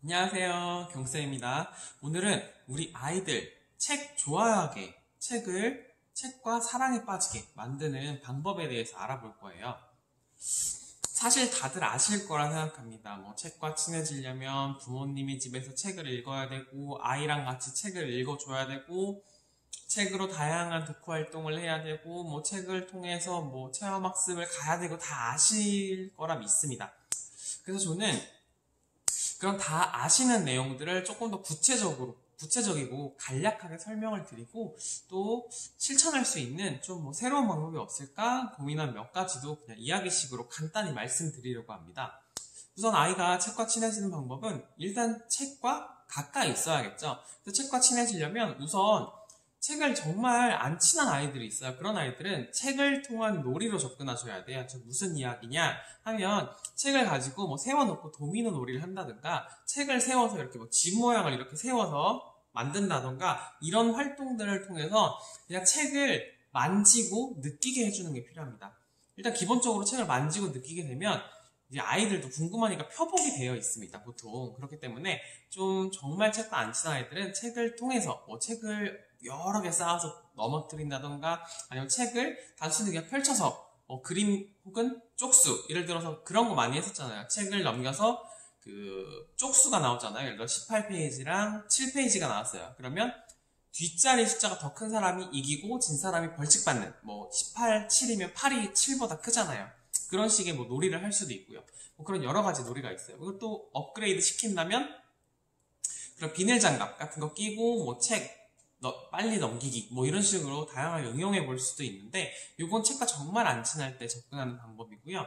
안녕하세요. 경쌤입니다. 오늘은 우리 아이들 책 좋아하게 책과 사랑에 빠지게 만드는 방법에 대해서 알아볼 거예요. 사실 다들 아실 거라 생각합니다. 책과 친해지려면 부모님이 집에서 책을 읽어야 되고, 아이랑 같이 책을 읽어줘야 되고, 책으로 다양한 독후 활동을 해야 되고, 책을 통해서 체험학습을 가야 되고, 다 아실 거라 믿습니다. 그래서 저는 그런 다 아시는 내용들을 조금 더 구체적이고 간략하게 설명을 드리고 또 실천할 수 있는 좀 새로운 방법이 없을까 고민한 몇 가지도 그냥 이야기식으로 간단히 말씀드리려고 합니다. 우선 아이가 책과 친해지는 방법은 일단 책과 가까이 있어야겠죠. 그래서 책과 친해지려면 우선 책을 정말 안 친한 아이들이 있어요. 그런 아이들은 책을 통한 놀이로 접근하셔야 돼요. 무슨 이야기냐 하면 책을 가지고 세워놓고 도미노 놀이를 한다든가 책을 세워서 이렇게 집 모양을 이렇게 세워서 만든다든가 이런 활동들을 통해서 그냥 책을 만지고 느끼게 해주는 게 필요합니다. 일단 기본적으로 책을 만지고 느끼게 되면 이제 아이들도 궁금하니까 표복이 되어 있습니다. 보통 그렇기 때문에 좀 정말 책도 안 친한 아이들은 책을 통해서 책을 여러 개 쌓아서 넘어뜨린다던가 아니면 책을 단순히 그냥 펼쳐서 그림 혹은 쪽수 예를 들어서 그런 거 많이 했었잖아요. 책을 넘겨서 그 쪽수가 나오잖아요. 예를 들어 18페이지랑 7페이지가 나왔어요. 그러면 뒷자리 숫자가 더 큰 사람이 이기고 진 사람이 벌칙 받는 18, 7이면 8이 7보다 크잖아요. 그런 식의 놀이를 할 수도 있고요. 그런 여러 가지 놀이가 있어요. 그리고 또 업그레이드 시킨다면 그런 비닐 장갑 같은 거 끼고 책 빨리 넘기기 이런 식으로 다양하게 응용해 볼 수도 있는데 이건 책과 정말 안 친할 때 접근하는 방법이고요.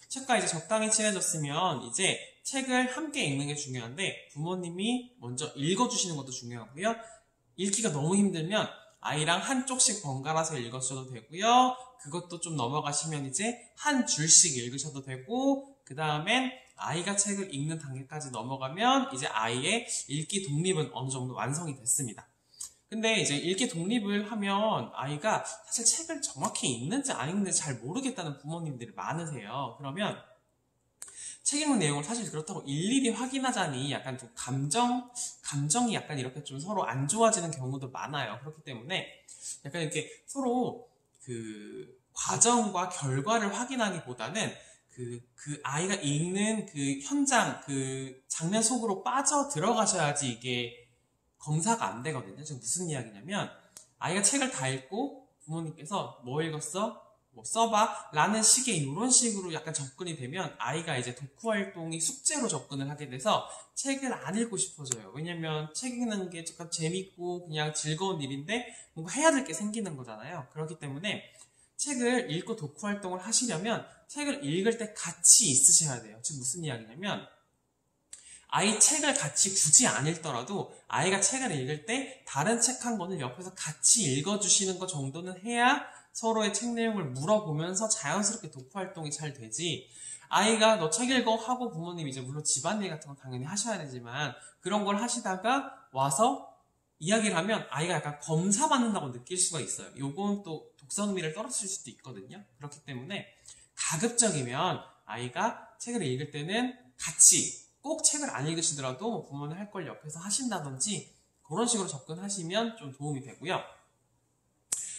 책과 이제 적당히 친해졌으면 이제 책을 함께 읽는 게 중요한데 부모님이 먼저 읽어주시는 것도 중요하고요. 읽기가 너무 힘들면 아이랑 한쪽씩 번갈아서 읽으셔도 되고요. 그것도 좀 넘어가시면 이제 한 줄씩 읽으셔도 되고 그 다음엔 아이가 책을 읽는 단계까지 넘어가면 이제 아이의 읽기 독립은 어느 정도 완성이 됐습니다. 근데 이제 읽기 독립을 하면 아이가 사실 책을 정확히 읽는지 안 읽는지 잘 모르겠다는 부모님들이 많으세요. 그러면 책 읽는 내용을 사실 그렇다고 일일이 확인하자니 약간 좀 감정이 약간 이렇게 좀 서로 안 좋아지는 경우도 많아요. 그렇기 때문에 약간 이렇게 서로 그 과정과 결과를 확인하기보다는 그 아이가 읽는 그 현장, 그 장면 속으로 빠져 들어가셔야지 이게 검사가 안 되거든요. 지금 무슨 이야기냐면 아이가 책을 다 읽고 부모님께서 뭐 읽었어? 써봐 라는 식의 이런 식으로 약간 접근이 되면 아이가 이제 독후 활동이 숙제로 접근을 하게 돼서 책을 안 읽고 싶어져요. 왜냐면 책 읽는 게 약간 재밌고 그냥 즐거운 일인데 뭔가 해야 될 게 생기는 거잖아요. 그렇기 때문에 책을 읽고 독후 활동을 하시려면 책을 읽을 때 같이 있으셔야 돼요. 지금 무슨 이야기냐면 아이 책을 같이 굳이 안 읽더라도 아이가 책을 읽을 때 다른 책 한 권을 옆에서 같이 읽어주시는 것 정도는 해야 서로의 책 내용을 물어보면서 자연스럽게 독후 활동이 잘 되지. 아이가 너 책 읽어 하고 부모님이 이제 물론 집안일 같은 건 당연히 하셔야 되지만 그런 걸 하시다가 와서 이야기를 하면 아이가 약간 검사받는다고 느낄 수가 있어요. 요건 또 독서 흥미를 떨어뜨릴 수도 있거든요. 그렇기 때문에 가급적이면 아이가 책을 읽을 때는 같이 꼭 책을 안 읽으시더라도 부모님 할 걸 옆에서 하신다든지 그런 식으로 접근하시면 좀 도움이 되고요.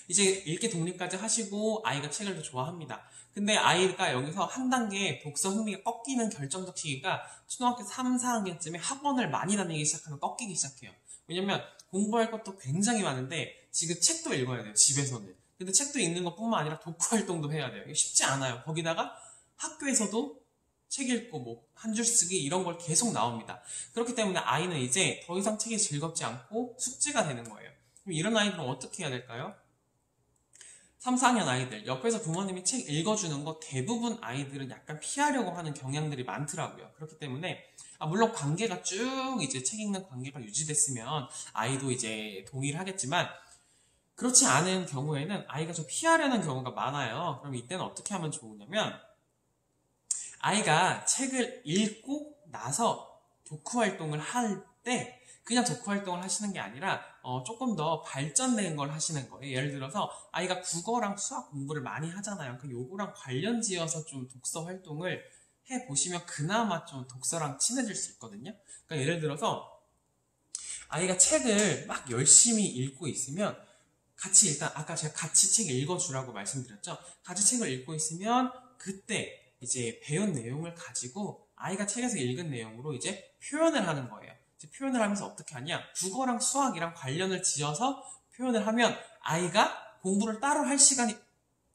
이제 읽기 독립까지 하시고 아이가 책을 더 좋아합니다. 근데 아이가 여기서 한 단계 독서 흥미가 꺾이는 결정적 시기가 초등학교 3, 4학년쯤에 학원을 많이 다니기 시작하면 꺾이기 시작해요. 왜냐면 공부할 것도 굉장히 많은데 지금 책도 읽어야 돼요. 집에서는. 근데 책도 읽는 것뿐만 아니라 독후 활동도 해야 돼요. 이게 쉽지 않아요. 거기다가 학교에서도 책 읽고 한 줄 쓰기 이런 걸 계속 나옵니다. 그렇기 때문에 아이는 이제 더 이상 책이 즐겁지 않고 숙제가 되는 거예요. 그럼 이런 아이들은 어떻게 해야 될까요? 3, 4학년 아이들 옆에서 부모님이 책 읽어주는 거 대부분 아이들은 약간 피하려고 하는 경향들이 많더라고요. 그렇기 때문에 물론 관계가 쭉 이제 책 읽는 관계가 유지됐으면 아이도 이제 동의를 하겠지만 그렇지 않은 경우에는 아이가 좀 피하려는 경우가 많아요. 그럼 이때는 어떻게 하면 좋으냐면 아이가 책을 읽고 나서 독후 활동을 할 때 그냥 독후 활동을 하시는 게 아니라 조금 더 발전된 걸 하시는 거예요. 예를 들어서 아이가 국어랑 수학 공부를 많이 하잖아요. 그 요거랑 관련 지어서 좀 독서 활동을 해보시면 그나마 좀 독서랑 친해질 수 있거든요. 그러니까 예를 들어서 아이가 책을 막 열심히 읽고 있으면 같이 일단 아까 제가 같이 책 읽어주라고 말씀드렸죠. 같이 책을 읽고 있으면 그때 이제 배운 내용을 가지고 아이가 책에서 읽은 내용으로 이제 표현을 하는 거예요. 이제 표현을 하면서 어떻게 하냐? 국어랑 수학이랑 관련을 지어서 표현을 하면 아이가 공부를 따로 할 시간이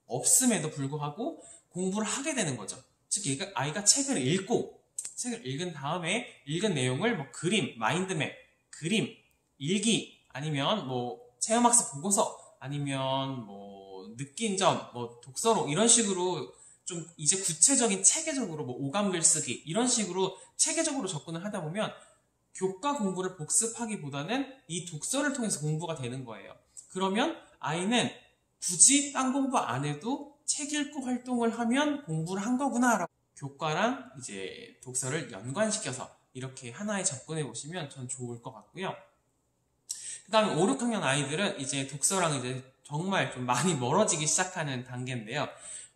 없음에도 불구하고 공부를 하게 되는 거죠. 즉 아이가 책을 읽은 다음에 읽은 내용을 뭐 그림, 마인드맵, 그림, 일기 아니면 뭐 체험학습 보고서 아니면 뭐 느낀 점, 뭐 독서록 이런 식으로 좀 이제 구체적인 체계적으로 뭐 오감 글쓰기 이런 식으로 체계적으로 접근을 하다 보면 교과 공부를 복습하기보다는 이 독서를 통해서 공부가 되는 거예요. 그러면 아이는 굳이 딴 공부 안 해도 책 읽고 활동을 하면 공부를 한 거구나 라고 교과랑 이제 독서를 연관시켜서 이렇게 하나에 접근해 보시면 전 좋을 것 같고요. 그 다음에 5, 6학년 아이들은 이제 독서랑 이제 정말 좀 많이 멀어지기 시작하는 단계인데요.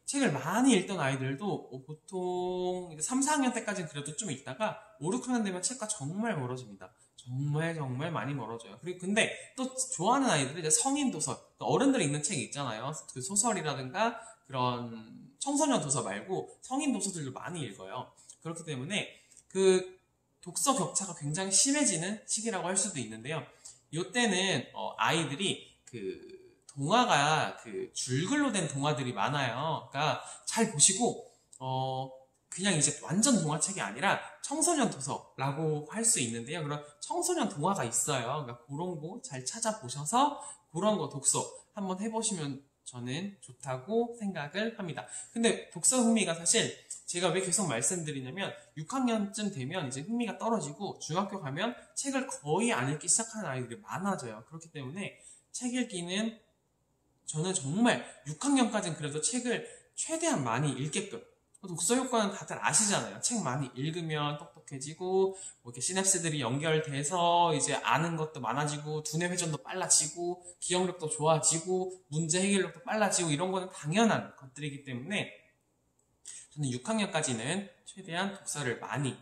책을 많이 읽던 아이들도 보통 이제 3, 4학년 때까지는 그래도 좀 읽다가 5, 6학년 되면 책과 정말 멀어집니다. 정말 많이 멀어져요. 그리고 근데 또 좋아하는 아이들은 이제 성인 도서, 어른들이 읽는 책이 있잖아요. 그 소설이라든가 그런 청소년 도서 말고 성인 도서들도 많이 읽어요. 그렇기 때문에 그 독서 격차가 굉장히 심해지는 시기라고 할 수도 있는데요. 이때는 아이들이 그 동화가 그 줄글로 된 동화들이 많아요. 그러니까 잘 보시고 그냥 이제 완전 동화책이 아니라 청소년 도서라고 할 수 있는데요. 그런 청소년 동화가 있어요. 그러니까 그런 거 잘 찾아보셔서 그런 거 독서 한번 해보시면 저는 좋다고 생각을 합니다. 근데 독서 흥미가 사실 제가 왜 계속 말씀드리냐면 6학년쯤 되면 이제 흥미가 떨어지고 중학교 가면 책을 거의 안 읽기 시작하는 아이들이 많아져요. 그렇기 때문에 책 읽기는 저는 정말 6학년까지는 그래도 책을 최대한 많이 읽게끔 독서 효과는 다들 아시잖아요. 책 많이 읽으면 똑똑해지고 뭐 이렇게 시냅스들이 연결돼서 이제 아는 것도 많아지고 두뇌 회전도 빨라지고 기억력도 좋아지고 문제 해결력도 빨라지고 이런 거는 당연한 것들이기 때문에 저는 6학년까지는 최대한 독서를 많이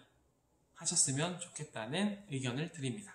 하셨으면 좋겠다는 의견을 드립니다.